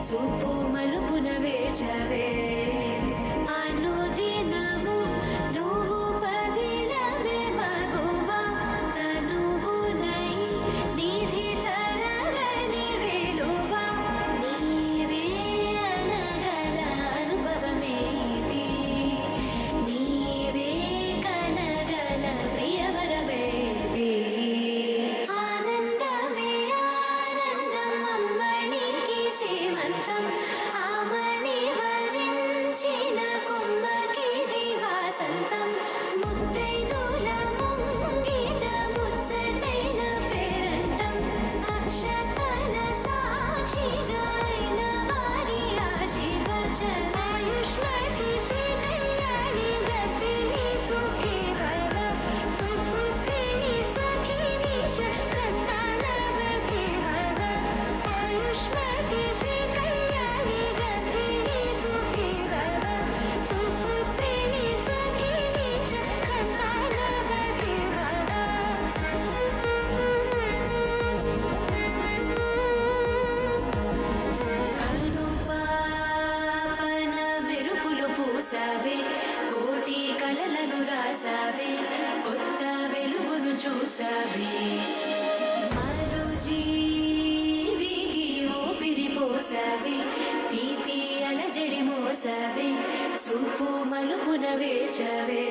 చూపు మలుపున వేచవే అనుదినము నువ్వు పదిలమే మగువా తనువునై నిధి తరగని వేలువా నీవే అనగల అనుభవమేది నీవే కనగల ప్రియవరమేది ఆనందమే ఆనందం అమ్మనికి సేవంతం ఆమని వరించిన కొమ్మకి దివాసంతం ముత్తైదుల ముంగిట ముచ్చటైన పేరంటం అక్షతల సాక్షిగా అయిన వారి ఆశీర్వచనం ఆయుష్మతి శ్రీ కళ్యాణి గర్భిణి సుఖీ భవ సుపుత్రిణి సఖిని చ సంతానవతి భవ ఆయుష్మతి శ్రీ కళ్యాణి గర్భిణి సుఖీ భవ సుపుత్రిణి సఖిని చ సంతానవతి భవ కనుపాపన మెరుపులు పూసావే కోటి కలలను రాసావే కొత్త వెలుగును చూసావే మరో జీవికి ఊపిరి పోసావే తీపి అలజడి మోసావే చూపు మలుపున వేచవే